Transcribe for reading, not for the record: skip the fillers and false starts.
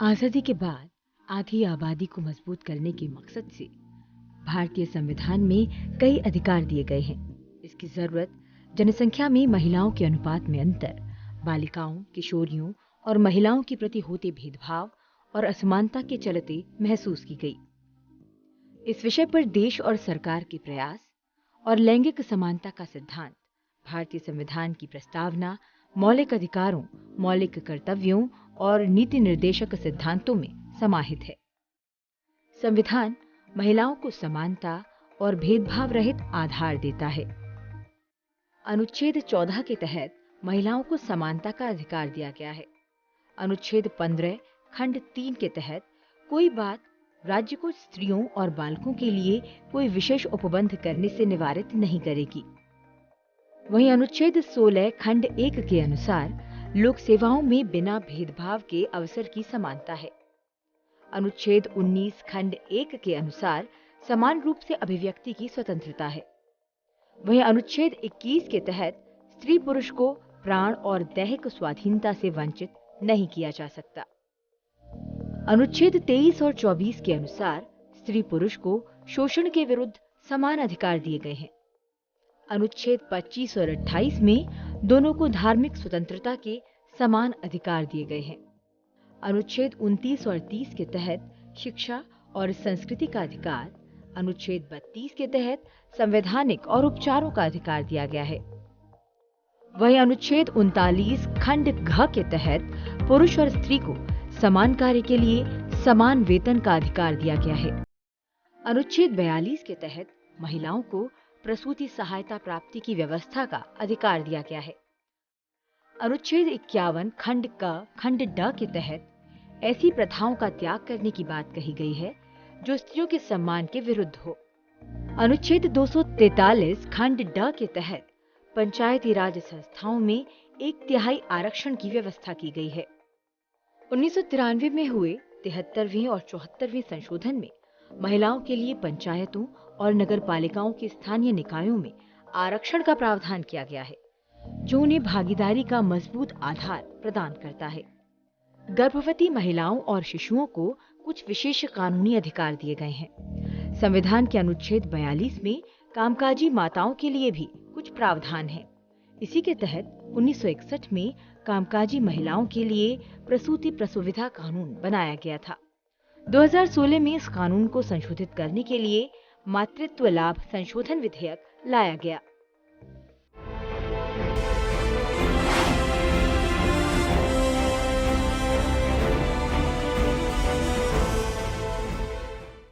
आजादी के बाद आधी आबादी को मजबूत करने के मकसद से भारतीय संविधान में कई अधिकार दिए गए हैं। इसकी जरूरत जनसंख्या में महिलाओं के अनुपात में अंतर, बालिकाओं, किशोरियों और महिलाओं के प्रति होते भेदभाव और असमानता के चलते महसूस की गई। इस विषय पर देश और सरकार के प्रयास और लैंगिक समानता का सिद्धांत भारतीय संविधान की प्रस्तावना, मौलिक अधिकारों, मौलिक कर्तव्यों और नीति निर्देशक सिद्धांतों में समाहित है। संविधान महिलाओं को समानता और भेदभाव रहित आधार देता है। अनुच्छेद 14 के तहत महिलाओं को समानता का अधिकार दिया गया है। अनुच्छेद 15 खंड 3 के तहत कोई बात राज्य को स्त्रियों और बालकों के लिए कोई विशेष उपबंध करने से निवारित नहीं करेगी। वहीं अनुच्छेद 16 खंड 1 के अनुसार लोक सेवाओं में बिना भेदभाव के अवसर की समानता है। अनुच्छेद 19 खंड 1 के अनुसार समान रूप से अभिव्यक्ति की स्वतंत्रता है। वहीं अनुच्छेद 21 के तहत स्त्री पुरुष को प्राण और दैहिक स्वाधीनता से वंचित नहीं किया जा सकता। अनुच्छेद 23 और 24 के अनुसार स्त्री पुरुष को शोषण के विरुद्ध समान अधिकार दिए गए हैं। अनुच्छेद 25 और 28 में दोनों को धार्मिक स्वतंत्रता के समान अधिकार दिए गए हैं। अनुच्छेद 29 और 30 के तहत शिक्षा और संस्कृति का अधिकार, अनुच्छेद 32 के तहत संवैधानिक और उपचारों का अधिकार दिया गया है। वहीं अनुच्छेद 39 खंड घ के तहत पुरुष और स्त्री को समान कार्य के लिए समान वेतन का अधिकार दिया गया है। अनुच्छेद 42 के तहत महिलाओं को प्रसूति सहायता प्राप्ति की व्यवस्था का अधिकार दिया गया है। अनुच्छेद 51 खंड क खंड ड के तहत ऐसी प्रथाओं का त्याग करने की बात कही गई है जो स्त्रियों के सम्मान के विरुद्ध हो। अनुच्छेद 243 खंड ड के तहत पंचायती राज संस्थाओं में 1/3 आरक्षण की व्यवस्था की गई है। 1993 में हुए 73वें और 74वें संशोधन में महिलाओं के लिए पंचायतों और नगर पालिकाओं के स्थानीय निकायों में आरक्षण का प्रावधान किया गया है, जो उन्हें भागीदारी का मजबूत आधार प्रदान करता है। गर्भवती महिलाओं और शिशुओं को कुछ विशेष कानूनी अधिकार दिए गए हैं। संविधान के अनुच्छेद 42 में कामकाजी माताओं के लिए भी कुछ प्रावधान है। इसी के तहत 1961 में कामकाजी महिलाओं के लिए प्रसूति प्रसुविधा कानून बनाया गया था। 2016 में इस कानून को संशोधित करने के लिए मातृत्व लाभ संशोधन विधेयक लाया गया।